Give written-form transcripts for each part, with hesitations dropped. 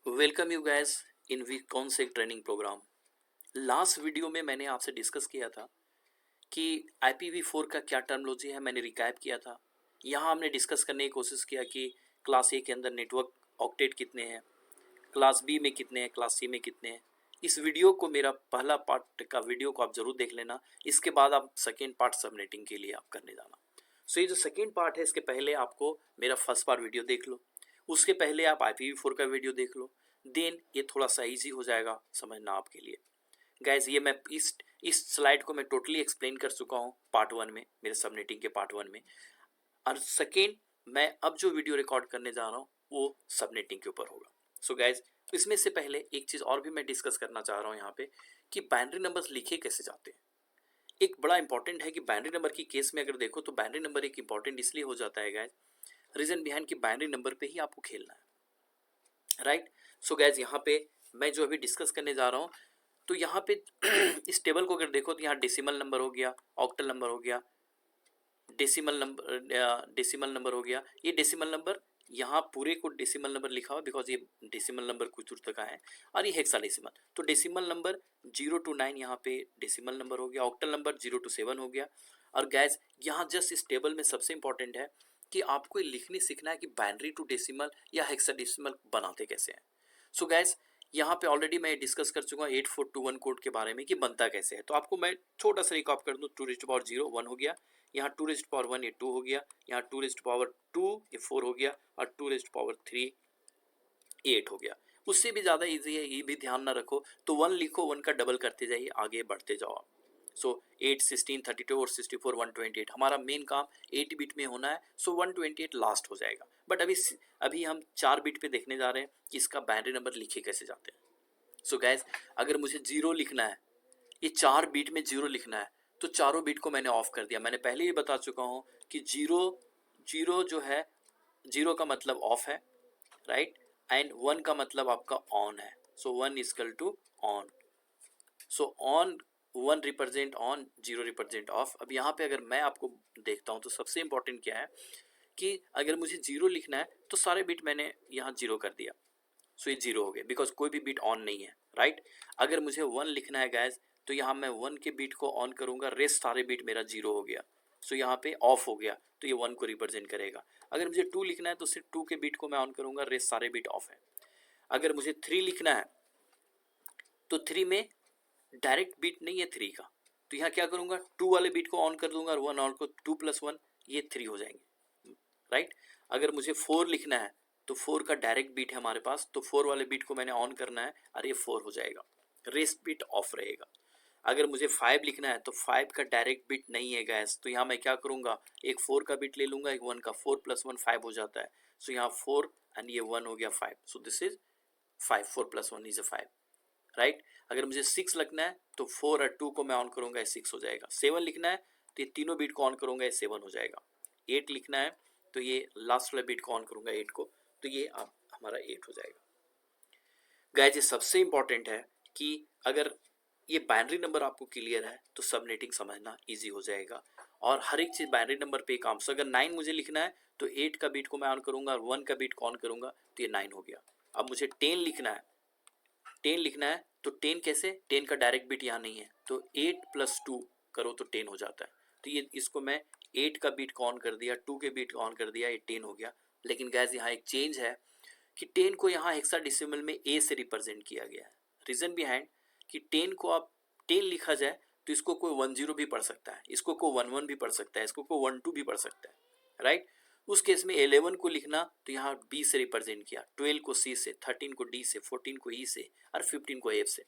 Welcome you guys in वी कॉन्सेक training program. Last video में मैंने आपसे डिस्कस किया था कि IPv4 का क्या टर्मिनोलॉजी है, मैंने रिकैप किया था। यहाँ हमने डिस्कस करने की कोशिश किया कि क्लास ए के अंदर नेटवर्क ऑक्टेट कितने हैं, क्लास बी में कितने हैं, क्लास सी में कितने हैं। इस वीडियो को, मेरा पहला पार्ट का वीडियो को आप ज़रूर देख लेना। इसके बाद आप सेकेंड पार्ट सबनेटिंग के लिए आप करने जाना। सो ये जो सेकेंड पार्ट है, इसके पहले आपको मेरा फर्स्ट पार्ट वीडियो देख लो, उसके पहले आप IPv4 का वीडियो देख लो। देन ये थोड़ा सा ईजी हो जाएगा समझना आपके लिए। गैस ये मैं इस स्लाइड को मैं टोटली एक्सप्लेन कर चुका हूँ पार्ट 1 में, मेरे सबनेटिंग के पार्ट 1 में। और सेकेंड मैं अब जो वीडियो रिकॉर्ड करने जा रहा हूँ वो सबनेटिंग के ऊपर होगा। सो गैस इसमें से पहले एक चीज़ और भी मैं डिस्कस करना चाह रहा हूँ यहाँ पे कि बाइनरी नंबर्स लिखे कैसे जाते हैं। एक बड़ा इंपॉर्टेंट है कि बाइनरी नंबर की केस में अगर देखो तो बाइनरी नंबर एक इंपॉर्टेंट इसलिए हो जाता है गैस, रीजन बिहाइंड कि बाइनरी नंबर पे ही आपको खेलना है, राइट। सो गैस यहाँ पे मैं जो अभी डिस्कस करने जा रहा हूँ, तो यहाँ पे इस टेबल को अगर देखो तो यहाँ डेसिमल नंबर हो गया, ऑक्टल नंबर हो गया, डेसिमल नंबर हो गया। ये डेसिमल नंबर यहाँ पूरे को डेसिमल नंबर लिखा हुआ बिकॉज ये डेसिमल नंबर कुछ दूर तक है, और ये हेक्साडेसिमल। तो डेसिमल नंबर 0 to 9 यहाँ पे डेसिमल नंबर हो गया, ऑक्टल नंबर 0 to 7 हो गया। और गैस यहाँ जस्ट इस टेबल में सबसे इंपॉर्टेंट है कि आपको लिखने सीखना है कि बाइनरी टू डेसिमल या हेक्साडेसिमल बनाते कैसे हैं। सो गैस यहाँ पे ऑलरेडी मैं डिस्कस कर चुका हूँ 8421 कोड के बारे में कि बनता कैसे है। तो आपको मैं छोटा सा रिकॉप कर दूँ, 2⁻0 1 हो गया, यहाँ 2⁻1 ये 2 हो गया, यहाँ 2⁻2 ये 4 हो गया, और 2⁻3 8 हो गया। उससे भी ज़्यादा इजी है, ये भी ध्यान ना रखो तो 1 लिखो, 1 का डबल करते जाइए, आगे बढ़ते जाओ आप। सो 8 16 32 और 64 128, हमारा मेन काम 8 बिट में होना है। सो 128 लास्ट हो जाएगा। बट अभी हम 4 बिट पे देखने जा रहे हैं कि इसका बाइनरी नंबर लिखे कैसे जाते हैं। सो गैस अगर मुझे 0 लिखना है, ये 4 बिट में 0 लिखना है, तो चारों बिट को मैंने ऑफ कर दिया। मैंने पहले ही बता चुका हूँ कि जीरो जो है, 0 का मतलब ऑफ है, राइट, एंड 1 का मतलब आपका ऑन है। So 1 equal to on. So on 1 represent on, 0 represent off. अब यहाँ पे अगर मैं आपको देखता हूँ तो सबसे इंपॉर्टेंट क्या है कि अगर मुझे 0 लिखना है तो सारे बिट मैंने यहाँ 0 कर दिया। सो ये 0 हो गया बिकॉज कोई भी बिट ऑन नहीं है, राइट। अगर मुझे 1 लिखना है गैस तो यहाँ मैं 1 के बिट को ऑन करूँगा, रेस्ट सारे बिट मेरा 0 हो गया। सो यहाँ पे ऑफ हो गया, तो ये 1 को रिप्रेजेंट करेगा। अगर मुझे 2 लिखना है तो सिर्फ 2 के बिट को मैं ऑन करूँगा, रेस्ट सारे बिट ऑफ है। अगर मुझे 3 लिखना है तो 3 में डायरेक्ट बिट नहीं है 3 का, तो यहाँ क्या करूँगा, 2 वाले बिट को ऑन कर दूंगा और 1 और को 2 + 1 ये 3 हो जाएंगे, राइट। अगर मुझे 4 लिखना है तो 4 का डायरेक्ट बिट है हमारे पास, तो 4 वाले बिट को मैंने ऑन करना है और ये 4 हो जाएगा, रेस्ट बिट ऑफ रहेगा। अगर मुझे 5 लिखना है तो 5 का डायरेक्ट बिट नहीं है गैस, तो यहाँ मैं क्या करूँगा, एक 4 का बिट ले लूँगा, एक 1 का, 4 + 1 5 हो जाता है। सो यहाँ 4 एंड ये 1 हो गया 5। सो दिस इज 5, 4 + 1 इज 5, राइट। अगर मुझे 6 लिखना है तो 4 और 2 को मैं ऑन करूँगा, ये 6 हो जाएगा। 7 लिखना है तो ये तीनों बिट को ऑन करूँगा, ये 7 हो जाएगा। 8 लिखना है तो ये लास्ट वाला बिट को ऑन करूँगा 8 को, तो ये अब हमारा 8 हो जाएगा। गाइस ये सबसे इंपॉर्टेंट है कि अगर ये बाइनरी नंबर आपको क्लियर है तो सबनेटिंग समझना इजी हो जाएगा, और हर एक चीज़ बाइनरी नंबर पे काम। सो अगर 9 मुझे लिखना है तो 8 का बिट को मैं ऑन करूँगा और 1 का बिट को ऑन करूँगा, तो ये 9 हो गया। अब मुझे 10 लिखना है, 10 लिखना है तो 10 कैसे, 10 का डायरेक्ट बिट यहाँ नहीं है, तो 8 + 2 करो तो 10 हो जाता है। तो ये इसको मैं 8 का बिट को ऑन कर दिया, 2 के बिट को ऑन कर दिया, ये 10 हो गया। लेकिन गैस यहाँ एक चेंज है कि 10 को यहाँ हेक्साडेसिमल में ए से रिप्रेजेंट किया गया है। रीजन बिहाइंड कि 10 को आप 10 लिखा जाए तो इसको कोई 10 भी पढ़ सकता है, इसको कोई 11 भी पढ़ सकता है, इसको कोई 12 भी पढ़ सकता है, राइट। उस केस में 11 को लिखना तो यहाँ बी से रिप्रेजेंट किया, 12 को सी से, 13 को डी से, 14 को ई से, और 15 को एफ से।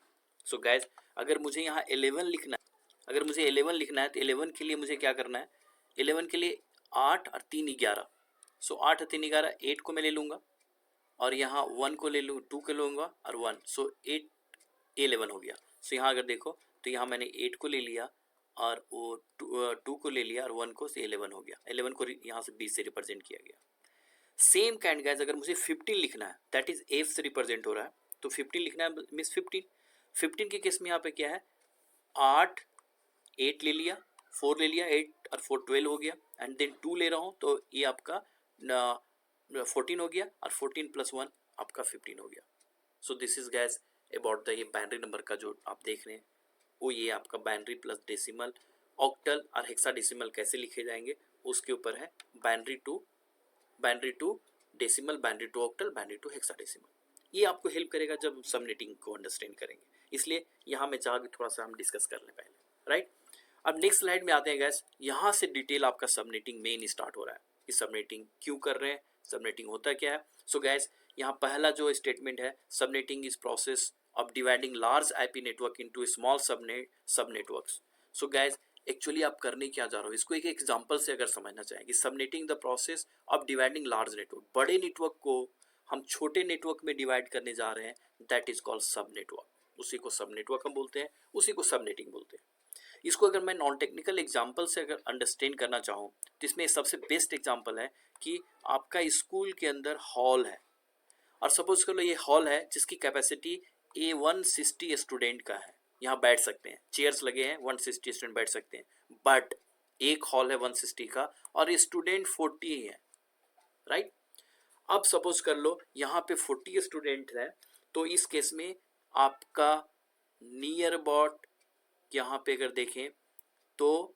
सो गैस अगर मुझे यहाँ 11 लिखना है, अगर मुझे 11 लिखना है तो 11 के लिए मुझे क्या करना है, 11 के लिए 8 और 3 11। सो 8 और 3 11, 8 को मैं ले लूँगा और यहाँ 1 को ले लूँ, 2 को लूँगा और 1, सो 8 11 हो गया। सो यहाँ अगर देखो तो यहाँ मैंने 8 को ले लिया और वो 2 को ले लिया और 1 को, से 11 हो गया। 11 को यहाँ से 20 से रिप्रेजेंट किया गया। सेम काइंड गाइस अगर मुझे 15 लिखना है, दैट इज एफ से रिप्रेजेंट हो रहा है, तो 15 लिखना है मीन्स 15 के केस में यहाँ पे क्या है, 8 8 ले लिया, 4 ले लिया, 8 और 4 12 हो गया, एंड देन 2 ले रहा हूँ तो ये आपका 14 हो गया, और 14 + 1 आपका 15 हो गया। So this is gas about the ये बाइनरी नंबर का जो आप देख रहे हैं वो ये आपका बाइनरी प्लस डेसिमल, ऑक्टल और हेक्साडेसिमल कैसे लिखे जाएंगे उसके ऊपर है। Binary to decimal, binary to octal, binary to hexadecimal, ये आपको हेल्प करेगा जब सबनेटिंग को अंडरस्टैंड करेंगे। इसलिए यहाँ मैं चाह थोड़ा सा हम डिस्कस कर लें पहले, राइट। अब नेक्स्ट स्लाइड में आते हैं गैस, यहाँ से डिटेल आपका सबनेटिंग मेन स्टार्ट हो रहा है कि सबनेटिंग क्यों कर रहे हैं, सबनेटिंग होता क्या है। सो गैस यहाँ पहला जो स्टेटमेंट है, subnetting is process of dividing large IP network into small सब नेटवर्क्स। सो गैस एक्चुअली आप करने क्या जा रहे हो, इसको एक एग्जांपल से अगर समझना चाहेंगे, subnetting the process of dividing large network, बड़े नेटवर्क को हम छोटे नेटवर्क में डिवाइड करने जा रहे हैं, दैट इज कॉल्ड सब नेटवर्क। उसी को सब नेटवर्क हम बोलते हैं, उसी को सबनेटिंग बोलते हैं। इसको अगर मैं नॉन टेक्निकल एग्जांपल से अगर अंडरस्टैंड करना चाहूँ तो इसमें सबसे बेस्ट एग्जांपल है कि आपका स्कूल के अंदर हॉल है और सपोज कर लो ये हॉल है जिसकी कैपेसिटी 160 स्टूडेंट का है, यहाँ बैठ सकते हैं, चेयर्स लगे हैं, 160 स्टूडेंट बैठ सकते हैं, बट एक हॉल है 160 का और स्टूडेंट 40 ही है, राइट। अब सपोज कर लो यहाँ पे 40 स्टूडेंट है, तो इस केस में आपका नियर अबाउट यहाँ पे अगर देखें तो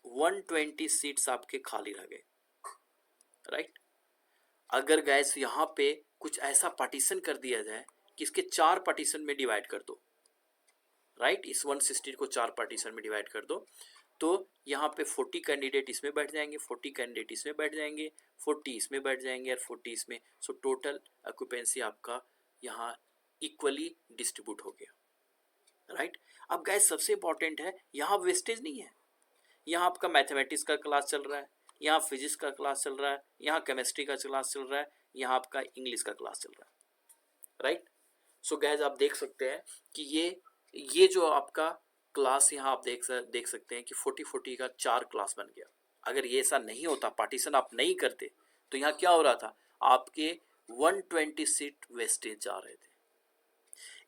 120 सीट्स आपके खाली रह गए, राइट। अगर गैस यहाँ पे कुछ ऐसा पार्टीशन कर दिया जाए कि इसके 4 पार्टीशन में डिवाइड कर दो, राइट, इस 160 को 4 पार्टीशन में डिवाइड कर दो, तो यहाँ पे 40 कैंडिडेट इसमें बैठ जाएंगे, 40 कैंडिडेट इसमें बैठ जाएंगे, 40 इसमें बैठ जाएंगे और 40 इसमें। सो टोटल ऑक्यूपेंसी आपका यहाँ इक्वली डिस्ट्रीब्यूट हो गया, राइट। अब गैस सबसे इंपॉर्टेंट है यहाँ वेस्टेज नहीं है, यहाँ आपका मैथमेटिक्स का क्लास चल रहा है, यहाँ फिजिक्स का क्लास चल रहा है, यहाँ केमिस्ट्री का क्लास चल रहा है, यहाँ आपका इंग्लिश का क्लास चल रहा है, राइट। सो गैस आप देख सकते हैं कि ये जो आपका क्लास यहाँ आप देख सकते हैं कि 40 का 4 क्लास बन गया। अगर ये ऐसा नहीं होता, पार्टीशन आप नहीं करते, तो यहाँ क्या हो रहा था, आपके 120 सीट वेस्टेज जा रहे थे।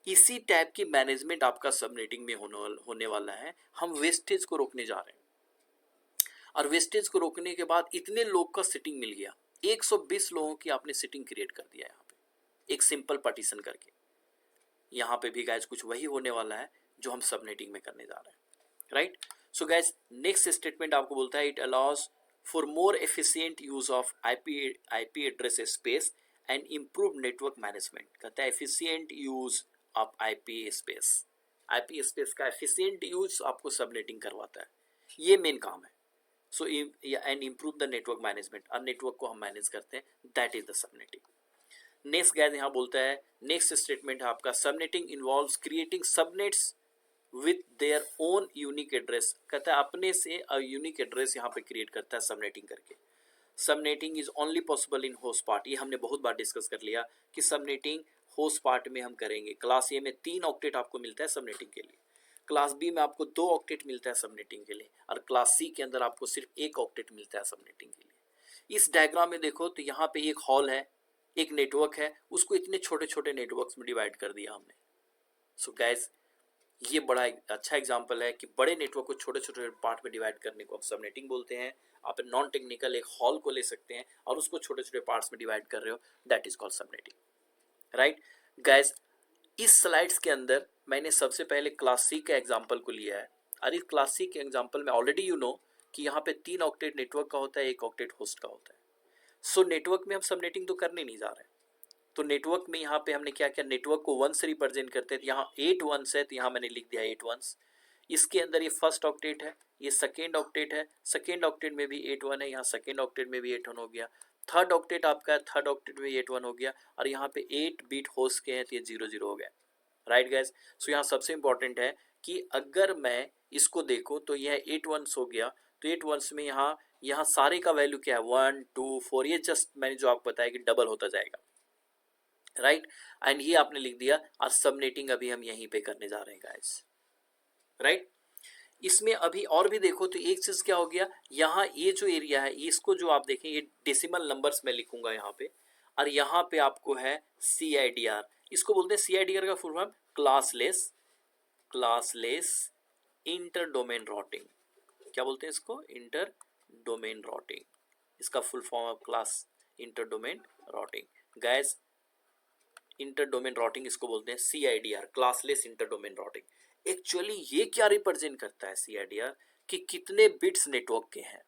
इसी टाइप की मैनेजमेंट आपका सबनेटिंग में होने वाला है। हम वेस्टेज को रोकने जा रहे हैं और वेस्टेज को रोकने के बाद इतने लोग का सिटिंग मिल गया, 120 लोगों की आपने सिटिंग क्रिएट कर दिया यहाँ पे एक सिंपल पार्टीशन करके। यहाँ पे भी गाइज कुछ वही होने वाला है जो हम सबनेटिंग में करने जा रहे हैं, right. So guys next statement आपको बोलता है, it allows for more efficient use of IP address space and improve network management. कहता है efficient use of IP space का एफिशिएंट यूज आपको सबनेटिंग करवाता है, ये मेन काम है। So and improve the network management, और नेटवर्क को हम मैनेज करते हैं, that is the subnetting. Next guys यहाँ बोलता है, नेक्स्ट स्टेटमेंट है आपका, subnetting involves creating subnets with their own unique address. कहता है अपने से यूनिक एड्रेस यहाँ पे क्रिएट करता है सबनेटिंग करके। Subnetting is only possible in host part, ये हमने बहुत बार डिस्कस कर लिया कि सबनेटिंग होस्ट पार्ट में हम करेंगे। क्लास ए में 3 ऑक्टेट आपको मिलता है सबनेटिंग के लिए, क्लास बी में आपको 2 ऑक्टेट मिलता है सबनेटिंग के लिए, और क्लास सी के अंदर आपको सिर्फ 1 ऑक्टेट मिलता है सबनेटिंग के लिए। इस डायग्राम में देखो तो यहाँ पे एक हॉल है, एक नेटवर्क है, उसको इतने छोटे छोटे नेटवर्क्स में डिवाइड कर दिया हमने। सो गाइस ये बड़ा अच्छा एग्जांपल है कि बड़े नेटवर्क को छोटे छोटे पार्ट में डिवाइड करने को हम सबनेटिंग बोलते हैं। आप नॉन टेक्निकल एक हॉल को ले सकते हैं और उसको छोटे छोटे पार्ट्स में डिवाइड कर रहे हो, that is called subnetting, right. Guys इस स्लाइड्स के अंदर मैंने सबसे पहले क्लास सी के एग्जांपल को लिया है, और इस क्लास सी के एग्जांपल में ऑलरेडी यू नो कि यहाँ पे 3 ऑक्टेट नेटवर्क का होता है, 1 ऑक्टेट होस्ट का होता है। सो नेटवर्क में हम सबनेटिंग तो करने नहीं जा रहे हैं, तो नेटवर्क में यहाँ पे हमने क्या किया, नेटवर्क को 1 से रिप्रेजेंट करते हैं, यहाँ 8 1s है तो यहाँ मैंने लिख दिया 8 1s। इसके अंदर ये फर्स्ट ऑक्टेट है, ये सेकेंड ऑक्टेट है, सेकेंड ऑक्टेट में भी 8 1 है, यहाँ सेकेंड ऑक्टेट में भी 8 1 हो गया, थर्ड ऑक्टेट आपका है, थर्ड ऑक्टेट में 8 1 हो गया, और यहाँ पे 8 बीट होस्ट के हैं तो ये 0 0 हो गया, राइट गाइस। सो यहाँ सबसे इंपॉर्टेंट है कि अगर मैं इसको देखूँ तो यह 8 1s हो गया, तो 8 1s में यहाँ सारे का वैल्यू क्या है 1 2 4, ये जस्ट मैंने जो आपको बताया कि डबल होता जाएगा, राइट। एंड ये आपने लिख दिया, और सबनेटिंग अभी हम यहीं पे करने जा रहे हैं गाइस, राइट। इसमें अभी और भी देखो तो एक चीज क्या हो गया, यहाँ ये जो एरिया है इसको जो आप देखें, ये डेसिमल नंबर्स में लिखूंगा यहाँ पे, और यहाँ पे आपको है CIDR, इसको बोलते हैं CIDR का full form classless inter domain routing. क्या बोलते हैं इसको, इंटर डोमेन राउटिंग, इसका full form of class inter domain routing. Guys inter domain routing इसको बोलते हैं CIDR, classless inter domain routing. Actually ये क्या रिप्रेजेंट करता है CIDR, कि कितने बिट्स नेटवर्क के हैं।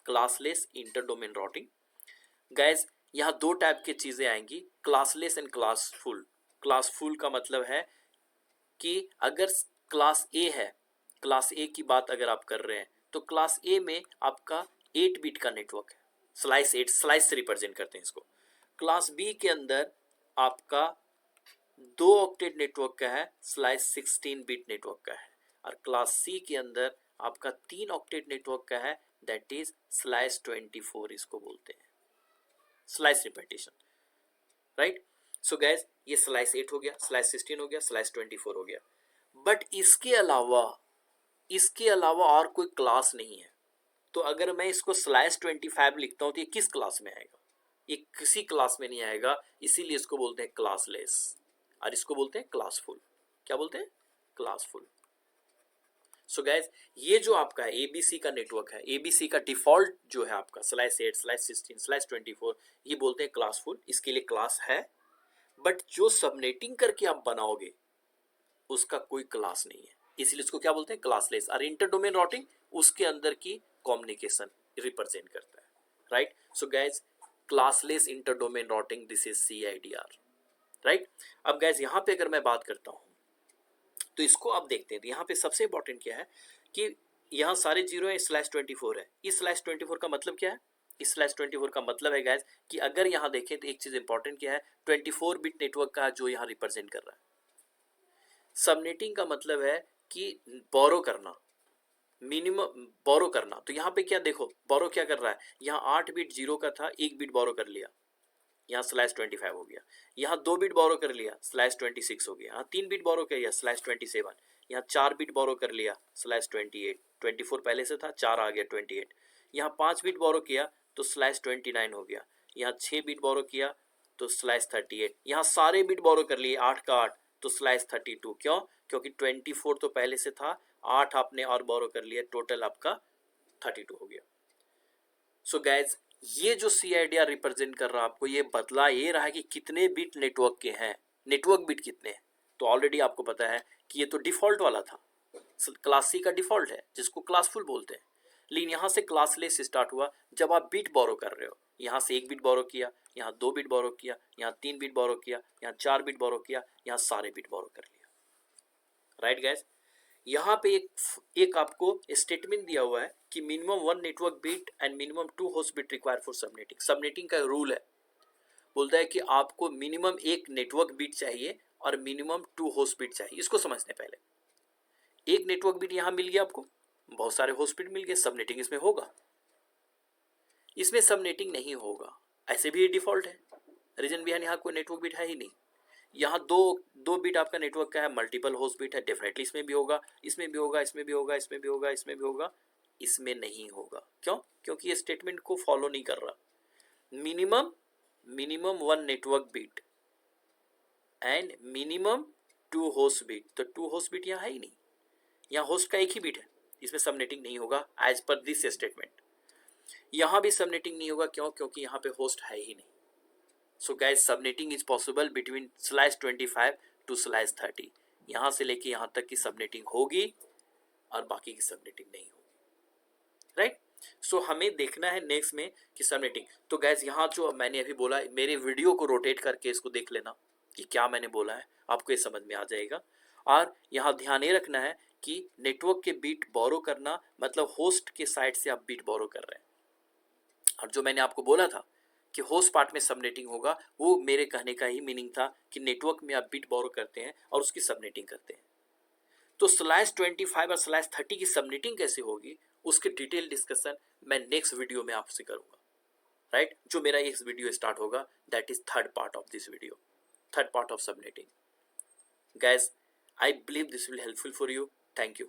Classless inter domain routing guys, यहाँ दो टाइप की चीजें आएंगी, क्लासलेस एंड क्लासफुल। क्लासफुल का मतलब है कि अगर क्लास ए है, क्लास ए की बात अगर आप कर रहे हैं, तो क्लास ए में आपका 8 बिट का नेटवर्क है, स्लाइस 8, स्लाइस से रिप्रेजेंट करते हैं इसको। क्लास बी के अंदर आपका 2 ऑक्टेट नेटवर्क का है, स्लाइस 16 बिट नेटवर्क का है। और क्लास सी के अंदर आपका 3 ऑक्टेट नेटवर्क का है, दैट इज स्लाइस 24 इसको बोलते हैं, स्लाइस रिपीटेशन, राइट। सो गैस ये स्लाइस 8 हो गया, स्लाइस 16 हो गया, स्लाइस 24 हो गया। बट इसके अलावा और कोई क्लास नहीं है। तो अगर मैं इसको स्लाइस 25 लिखता हूं तो ये किस क्लास में आएगा? ये किसी क्लास में नहीं आएगा, इसीलिए इसको बोलते हैं क्लासलेस, और इसको बोलते हैं क्लासफुल। क्या बोलते हैं? क्लासफुल। सो गाइज ये जो आपका है एबीसी का नेटवर्क है, एबीसी का डिफॉल्ट जो है आपका स्लाइस 8, स्लाइस 16, स्लाइस 24, ये बोलते हैं क्लासफुल, इसके लिए क्लास है। बट जो सबनेटिंग करके आप बनाओगे उसका कोई क्लास नहीं है, इसलिए इसको क्या बोलते हैं? क्लासलेस। और इंटर डोमेन राउटिंग उसके अंदर की कम्युनिकेशन रिप्रेजेंट करता है, right. So guys classless inter domain routing, this is CIDR, right. अब गाइज यहाँ पे अगर मैं बात करता हूँ तो इसको आप देखते हैं, तो यहाँ पे सबसे इंपॉर्टेंट क्या है कि यहाँ सारे जीरो है, स्लैश 24 है। इस स्लैश 24 का मतलब क्या है? इस स्लैश 24 का मतलब है गाइज कि अगर यहाँ देखें तो एक चीज इंपॉर्टेंट क्या है, 24 बिट नेटवर्क का जो यहाँ रिप्रेजेंट कर रहा है। सबनेटिंग का मतलब है कि बोरो करना, मिनिमम बोरो करना। तो यहाँ पे क्या देखो, बोरो क्या कर रहा है, यहाँ 8 बिट जीरो का था, 1 बिट बोरो कर लिया, यहाँ स्लैश 25 हो गया। यहाँ 2 बिट बोरो कर लिया, स्लैश 26 हो गया। यहाँ 3 बिट बोरो कर लिया, स्लैश 27। यहाँ 4 बिट बोरो कर लिया, स्लैश 28। 24 पहले से था, 4 आ गया 28। यहाँ 5 बिट बोरो किया तो स्लैश 29 हो गया। यहाँ 6 बिट बोरो किया तो स्लैश 38। यहाँ सारे बिट बोरो कर लिए 8 का 8 तो स्लैश 32। क्यों? क्योंकि 24 तो पहले से था, 8 आपने और बोरो कर लिया, टोटल आपका 32 हो गया। सो गाइज ये जो CIDR रिप्रेजेंट कर रहा है आपको, ये बदला ये रहा है कि कितने बिट नेटवर्क के हैं, नेटवर्क बिट कितने हैं। तो ऑलरेडी आपको पता है कि ये तो डिफॉल्ट वाला था, क्लास सी का डिफॉल्ट है जिसको क्लासफुल बोलते हैं। लेकिन यहाँ से क्लासलेस स्टार्ट हुआ जब आप बिट बोरो कर रहे हो। यहाँ से 1 बिट बोरो किया, यहाँ 2 बिट बोरो किया, यहाँ 3 बिट बोरो किया, यहाँ 4 बिट बोरो किया, यहाँ सारे बिट बोरो कर लिया, राइट गाइज। यहाँ पे एक आपको स्टेटमेंट दिया हुआ है कि minimum 1 network bit and minimum 2 host bit require for subnetting. Subnetting का रूल है, बोलता है कि आपको मिनिमम 1 नेटवर्क बिट चाहिए और मिनिमम 2 होस्ट बिट चाहिए। इसको समझने पहले, एक नेटवर्क बिट यहाँ मिल गया आपको, बहुत सारे होस्ट बिट मिल गए, सबनेटिंग इसमें होगा? इसमें सबनेटिंग नहीं होगा, ऐसे भी ये डिफॉल्ट है। रीजन बिहाइंड यहाँ कोई नेटवर्क बिट है ही नहीं। यहाँ दो बिट आपका नेटवर्क का है, मल्टीपल होस्ट बिट है, डेफिनेटली इसमें भी होगा, इसमें भी होगा, इसमें भी होगा, इसमें भी होगा, इसमें भी होगा, इसमें नहीं होगा। क्यों? क्योंकि ये स्टेटमेंट को फॉलो नहीं कर रहा। Minimum 1 network bit and minimum 2 host bit, तो 2 होस्ट बिट यहाँ है ही नहीं, यहाँ होस्ट का एक ही बिट है, इसमें सबनेटिंग नहीं होगा एज पर दिस स्टेटमेंट। यहाँ भी सबनेटिंग नहीं होगा, क्यों? क्योंकि यहाँ पे होस्ट है ही नहीं। So guys subnetting is possible between slash 25 to slash 30। यहाँ से लेके यहाँ तक की सबनेटिंग होगी और बाकी की सबनेटिंग नहीं होगी, राइट। सो हमें देखना है नेक्स्ट में कि सबनेटिंग। तो गाइस यहाँ जो मैंने अभी बोला, मेरे वीडियो को रोटेट करके इसको देख लेना कि क्या मैंने बोला है, आपको ये समझ में आ जाएगा। और यहाँ ध्यान ये रखना है कि नेटवर्क के बिट बोरो करना मतलब होस्ट के साइड से आप बिट बोरो कर रहे हैं। और जो मैंने आपको बोला था कि होस्ट पार्ट में सबनेटिंग होगा, वो मेरे कहने का ही मीनिंग था कि नेटवर्क में आप बिट बोरो करते हैं और उसकी सबनेटिंग करते हैं। तो स्लैश 25 और स्लैश 30 की सबनेटिंग कैसे होगी, उसके डिटेल डिस्कशन मैं नेक्स्ट वीडियो में आपसे करूंगा, राइट। जो मेरा ये वीडियो स्टार्ट होगा, that is third part of this video, third part of subnetting. Guys, I believe this will helpful for you. Thank you.